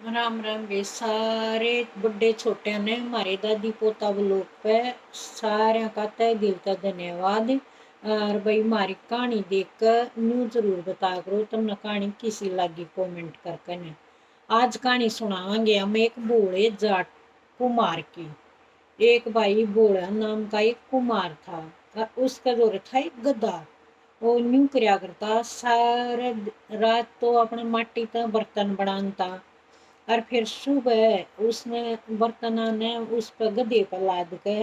राम राम बे सारे बड़े छोटे ने हमारे दादी पोता ब्लॉग पे सारे का तय दिल का धन्यवाद। और भाई हमारी कहानी देखकर न्यू जरूर बता करो तुमने कहानी किसी लगी कमेंट करके ने। आज कहानी सुनावांगे हम एक बूढ़े जाट कुमार की। एक भाई बूढ़ा नाम का एक कुमार था और उसका जो था एक गधा। वो न्यू करया करता सारे रात तो अपने माटी का बर्तन बनाता और फिर सुबह उसने बर्तना ने उस पर गधे पर लाद के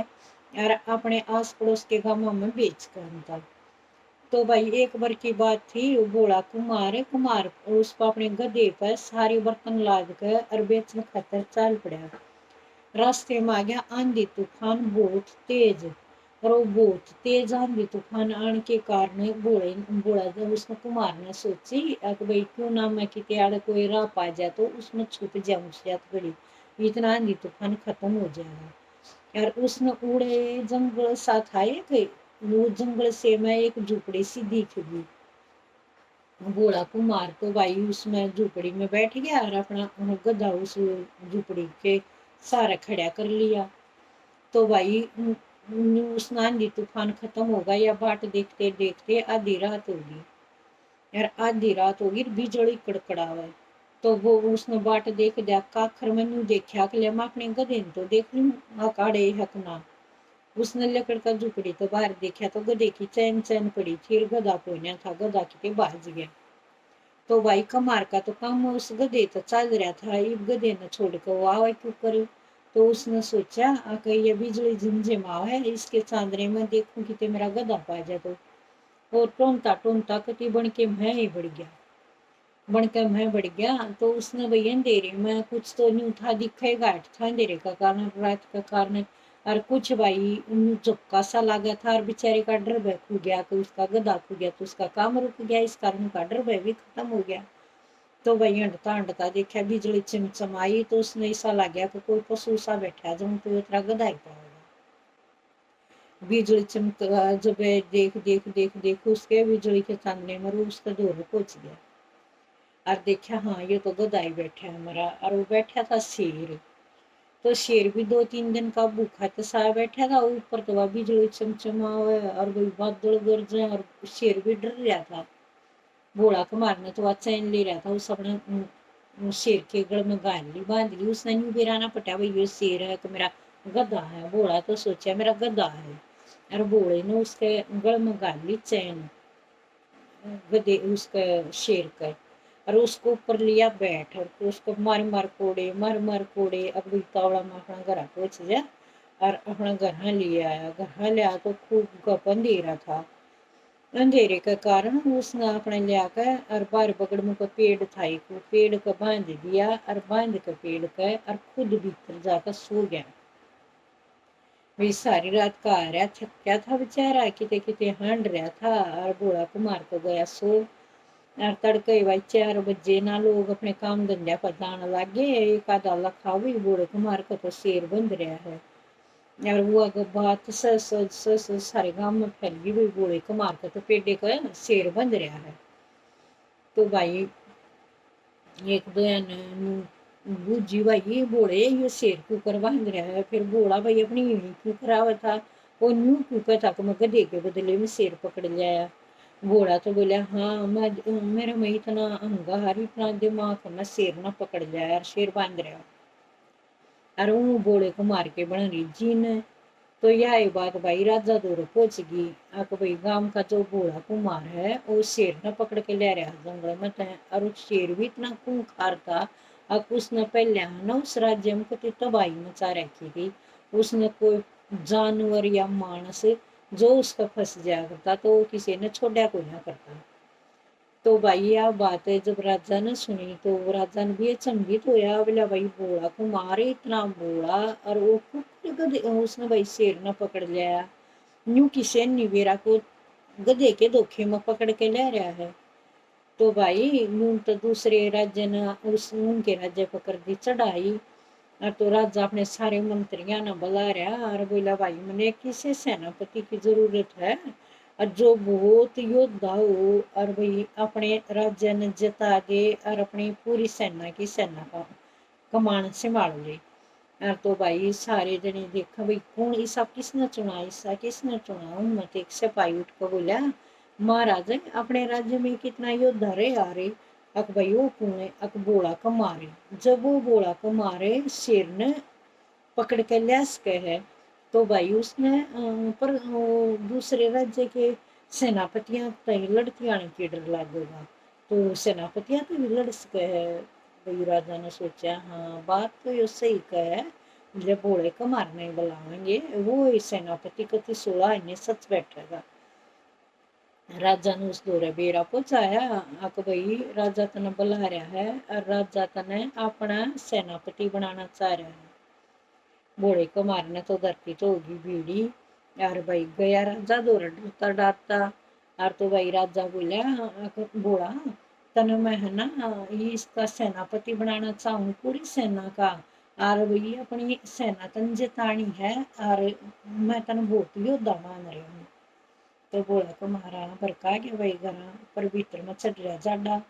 और अपने आस पड़ोस के गांवों में बेच कर था। तो भाई एक बार की बात थी, वो बोला कुमार उस पर अपने गधे पर सारे बर्तन लाद कर और बेचने खातर चाल पड़ा। रास्ते में आ गया आंधी तूफान बहुत तेज। और वो बहुत तेज आंधी तूफान आने के कारण बोला जब उसने कुमार ने सोची कि भाई क्यों ना मैं किते आड़े कोई राह पा जाए तो उसमें छुप जाऊं शायद घड़ी इतना आंधी तूफान खत्म हो जाएगा। यार उसने उड़े जंगल साथ आए कि वो जंगल से मैं एक झुपड़ी सी दिख गई। बूढ़ा कुमार तो भाई उसमें झुपड़ी में बैठ गया और अपना गधा उस झुपड़ी के सारा खड़ा कर लिया। तो भाई उस आंधी तूफान खत्म होगा या बाट देखते देखते आधी रात होगी। यार आधी रात होगी बिजली कड़कड़ावे। तो वो उसने बाट देख दिया काखर में देखा कि मैं अपने गधे तो देख लूं अकाड़े हकना। उसने लकड़ का झुपड़ी तो बाहर देखा तो गधे की चैन चैन पड़ी फिर गधा पोना था गधा किते बाज गया। तो भाई कमार का तो काम उस गधे तो चल रहा था ये गधे ने छोड़ कर वो आवा क्यों करे। तो उसने सोचा कि ये बिजली झिमझिमा है इसके चांदने में देखूं कि मेरा गधा पा जाए। तो और टोनता कति बन के मैं ही बढ़ गया। बनकर मैं बढ़ गया तो उसने भैया अंधेरे में कुछ तो नहीं था दिखेगा था अंधेरे का कारण रात का कारण। और कुछ भाई चुपका सा लगा था और बेचारे का डर भय खो गया कि उसका गधा खो गया तो उसका काम रुक गया इस कारण का डर भय भी खत्म हो गया। तो भाई हंडता देखा बिजली चमचमाई तो उसने ऐसा लग गया कि कोई पशु सा बैठा जब तो इतना गधा ही पाएगा। बिजली चमक जब देख देख देख देख उसके बिजली के चांदने में वो उसका दूर पहुंच गया। और देखा हाँ ये तो गधा ही बैठा है हमारा और वो बैठा था शेर। तो शेर भी 2-3 दिन का भूखा तो सा बैठा था ऊपर तो वह बिजली चमचमा और वही बादल गरजे और शेर भी डर रहा था। घोड़ा को मारने तो वह चैन ले रहा था उस अपने शेर के गल में गाली बांध ली उसने यूं भी रहना पटा भाई ये शेर है तो मेरा गधा है। घोड़ा तो सोचा मेरा गधा है और घोड़े ने उसके गल में गाली चैन गधे उसके शेर का और उसको ऊपर लिया बैठ और उसको मार कोड़े अब तावड़ा में अपना घर पहुंच गया और अपना घर ले आया। घर ले आया तो खूब गप अंधेरा था। अंधेरे के कारण उसने अपने लियाकर और बार बगड़ में पेड़ था एक पेड़ को बांध दिया और बांध के पेड़ का और खुद भीतर जाकर सो गया। वे सारी रात का आ रहा थका था बेचारा किते किते हांड रहा था और बूढ़ा कुमार को गया सो। और तड़के भाई 4 बजे ना लोग अपने काम धंधा पर जाने लगे एक आधा लखा भी बूढ़े कुमार का तो शेर बंद रहा है। और वो अगर बात सारे गांव में फैल गई भाई बूढ़े कुमार का तो पेड़े का शेर बंद रहा है। तो भाई एक दो बूझी भाई बूढ़े ये शेर क्यों कर बांध रहा है फिर बूढ़ा भाई अपनी क्यों करावा था। वो न्यू क्यों कहता कि मैं गधे के बदले में शेर पकड़ लिया। घोड़ा तो बोला हाँ मैं मेरे में इतना अहंकार इतना दिमाग मैं शेर ना पकड़ लिया यार शेर बांध रहा और वो घोड़े को मार के बना रही जीन। तो यह बात भाई राजा दूर पहुंच गई आक भाई गांव का जो बूढ़ा कुमार है वो शेर न पकड़ के ले रहा जंगल में तय और उस शेर भी इतना खूंखार था। अब उसने पहले ना उस राज्य में कितनी तबाही मचा रखी थी। उसने कोई जानवर या मानस जो उसका फंस जाया करता तो वो किसी ने छोड़ा को ना करता। तो भाई यह बात है जब राजा ने सुनी तो राजा ने भी अचंभित होया बोला भाई बूढ़ा कुमार इतना बूढ़ा और वो उसने भाई शेर न पकड़ लिया न्यू किसे निवेरा को गधे के धोखे में पकड़ के ले रहा है। तो भाई नून तो दूसरे राज्य ने उस उनके राज्य पर कर दी चढ़ाई। और तो राजा अपने सारे मंत्रियों ने बुला रहा और बोला भाई मैंने किसी सेनापति की जरूरत है और जो बहुत योद्धा हो और भाई अपने राज्य ने जिता दे और अपनी पूरी सेना का कमान संभाल ले। तो भाई सारे जने देखा भाई कौन ऐसा किसने चुना, ऐसा किसने चुना। उनमें तो एक सिपाही उठ कर बोला, महाराज अपने राज्य में कितना योद्धा रहे आ रहे। अक भाई वो कौन है, अक बोला को मारे। जब वो बोला को मारे शेर ने पकड़ के ल्यास के है, तो भाई उसने पर दूसरे राज्य के सेनापतियां तय लड़ती आने की डर लगेगा, तो सेनापतियां तो भी लड़ सके है। भाई राजा ने सोचा हाँ बात तो ये सही का है, जब बोले को मारने बुलाएंगे वो सेनापति को तो 16 आने सच बैठेगा। राजा ने उस दौरे बेरा पहुंचाया। आक भाई राजा तने बुला रहा है और राजा तने अपना सेनापति बनाना चाह रहा है। बोले को मारने तो धरती तो होगी भीड़ी। यार भाई गया राजा दौड़ डरता डरता। और तो भाई राजा बोला, बोला तने मैं है ना ये इसका सेनापति बनाना चाहूँ पूरी सेना का, और भाई अपनी सेना तन जितानी है, और मैं तन बहुत योद्धा मान रही हूँ। तो बोला को मारा बरका गया भाई घर पर भीतर में चढ़ रहा जाडा।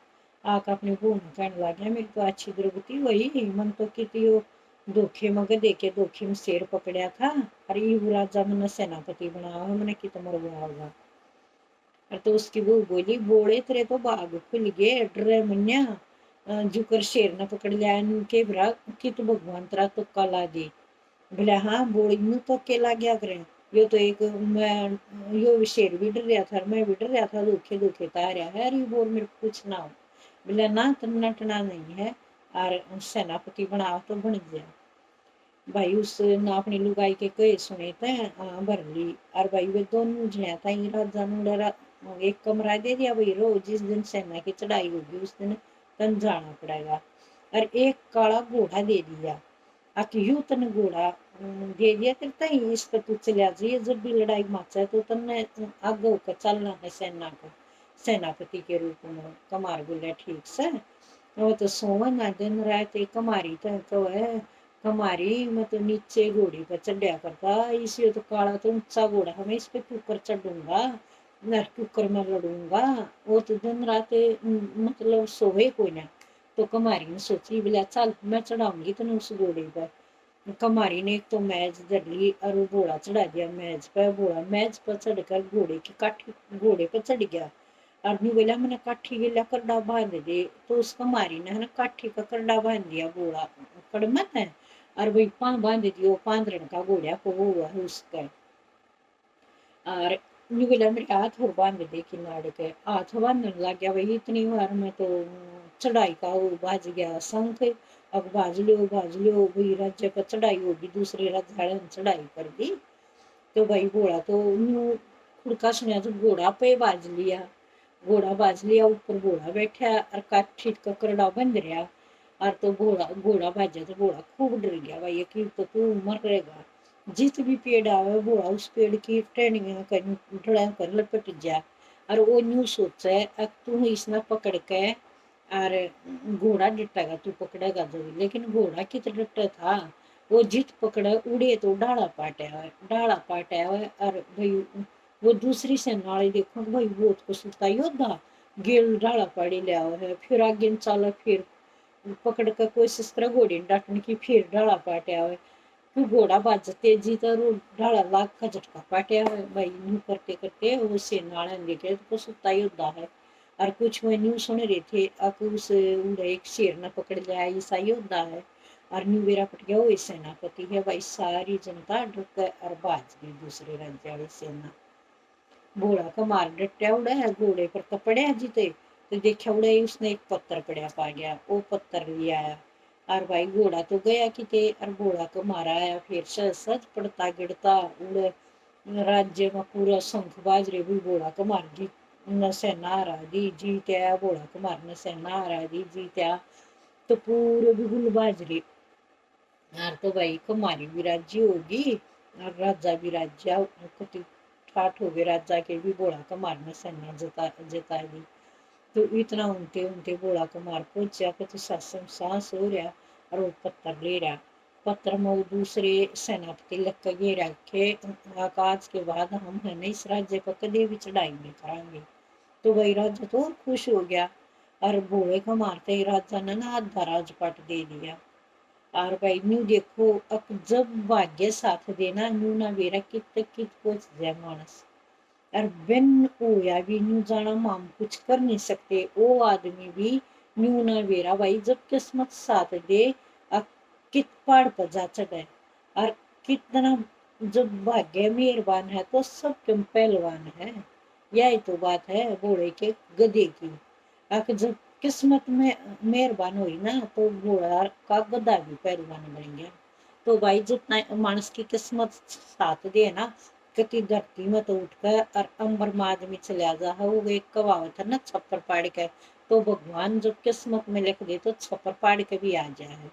आक अपनी बहू ने कहने लग गया, मेरी तो अच्छी दुर्गति हुई, मन तो कितनी धोखे मगे देखे धोखे में शेर पकड़ा था, अरे ये राजा मैंने सेनापति बनाया मैंने कित मरवा होगा। और तो उसकी बहू बोली, बोले तेरे तो बाग खुल गए डरे मन्या, जुकर शेर ने पकड़ लिया के भरा कि तो भगवान तेरा तुक्का ला दे। बोले हाँ बोली यूं तो अकेला गया करें, यो तो एक मैं यो शेर भी डर रहा था मैं भी डर रहा था, धोखे धोखे तारा है, अरे बोल मेरे को कुछ ना हो। बोले ना तुम नटना नहीं है, और सेनापति बना तो बन गया। भाई उसने अपनी लुगाई के कहे सुने थे भर ली। और भाई वे दोनों जने था राजा ने एक कमरा दे दिया, भाई रोज जिस दिन सेना की चढ़ाई होगी उस दिन तन जाना पड़ेगा। और एक काला घोड़ा दे दिया, आके यूं तन घोड़ा दे दिया करता ही इस पर तू चला जाइए, जब भी लड़ाई माचा तो तन्ने आगे होकर चलना है सेना को सेनापति के रूप में। कमार बोला ठीक से, वो तो सोवन ना दिन रात एक कमारी तो है, कमारी मैं तो नीचे घोड़ी पर चढ़ा करता, इसे तो काला तो ऊंचा घोड़ा है, मैं इस पे कुकर चढ़ूंगा नर कुकर में लड़ूंगा। वो तो दिन रात मतलब सोए कोई ना। तो कमारी ने सोची बोला चल मैं चढ़ाऊंगी तेन उस घोड़े पर। कमारी ने एक तो मैच धर ली और वो घोड़ा चढ़ा दिया मैच पर। घोड़ा मैच पर चढ़कर घोड़े की काठी घोड़े पर चढ़ गया। आदमी बोला मैंने काठी गिला करड़ा बांध दे, तो उस कमारी ने है ना काठी का करड़ा बांध दिया घोड़ा कड़मत है, और वही बांध दियो पांदरन का घोड़ा को वो हुआ है उसका। और बोला मेरे हाथ और बांध दे किनारे के, हाथ बांधने लग गया भाई इतनी बार में तो चढ़ाई का वो बाज गया शंख। अब बाज लियो भाई राज्य पर चढ़ाई होगी, दूसरे राज्य वाले ने चढ़ाई कर दी। तो भाई घोड़ा तो खुड़का सुना तो घोड़ा पे बाज लिया, घोड़ा बाज लिया ऊपर घोड़ा बैठा और काठी का करड़ा बंद रहा। और तो घोड़ा घोड़ा भाजा तो घोड़ा खूब डर गया, भाई कि तो तू मर रहेगा। जित भी पेड़ आवे घोड़ा उस पेड़ की टहनियां कर ढड़ा कर लपट जा। और वो न्यू सोचे अब तू इसने पकड़ के और घोड़ा डटेगा तू पकड़ेगा जरूर, लेकिन घोड़ा कित डटे था, वो जित पकड़े उड़े तो डाला पाटा है। और भाई वो दूसरी सेना वाले देखो भाई वो तो सुता योद्धा गेल डाला पाड़ी लिया है, फिर आगे चला फिर पकड़ कर कोशिश करे घोड़ी डाटने की, फिर डाला पाटा है फिर घोड़ा बाज तेजी तर ढाला लाख का झटका पाटिया है। भाई यूं करते करते वो सेना वाले देखे तो सुता योद्धा है। और कुछ मैं न्यू सुन रहे थे अब उस एक शेर ने पकड़ लिया ऐसा योद्धा है, और न्यू बेरा पट गया वो सेनापति है। भाई सारी जनता डर और बाज गई दूसरे राज्य वाली सेना। घोड़ा का मार डटिया उड़ा है घोड़े पर तो पड़या जीते, तो देखा उड़ा उसने एक पत्थर पड़ा पा गया, वो पत्थर लिया आया। और भाई घोड़ा तो गया किते और घोड़ा को मारा आया फिर सच पड़ता गिरता उड़ राज्य में पूरा शंख बाजरे भी घोड़ा को मार दी न सेना आ रहा दी जीत्या, घोड़ा को मारने सेना आ रहा दी जीत्या। तो पूरे भी गुल बाजरे यार तो भाई कुमारी भी राज्य होगी और राजा भी राज्य ठाठ हो गए, राजा के भी घोड़ा को मारने सेना जता दी। तो इतना उनते उनते घोड़ा को मार पहुंचा कि तो सासम सांस हो रहा और वो पत्थर ले रहा। पत्थर में वो दूसरे सेनापति लग के रखे, आज के बाद हम है इस राज्य पर कभी भी चढ़ाई नहीं करांगे। तो वही राजा तो खुश हो गया और घोड़े को मारते ही राजा ने ना आधा राजपाट दे दिया। और भाई न्यू देखो अब जब भाग्य साथ देना न्यू ना बेरा कित कित पहुंच जाए मानस। और बिन होया भी न्यू जाना माम कुछ कर नहीं सकते वो आदमी भी न्यू ना बेरा भाई जब किस्मत साथ दे अब कित पहाड़ पर जा चढ़े। और कितना जब भाग्य मेहरबान है तो सब क्यों पहलवान है। यही तो बात है घोड़े के गधे की। आखिर जब किस्मत में मेहरबान हुई ना तो घोड़ा का गधा भी पहलवान बन गया। तो भाई जितना मानस की किस्मत साथ दे ना कति धरती में तो उठकर और अंबर में आदमी चला जा है वो एक कहावत है ना छप्पर पाड़ के। तो भगवान जब किस्मत में लिख दे तो छप्पर पाड़ के भी आ जाए।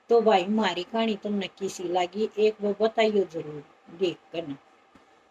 तो भाई हमारी कहानी तुमने कैसी लगी एक वो बताइयो जरूर देख कर ना।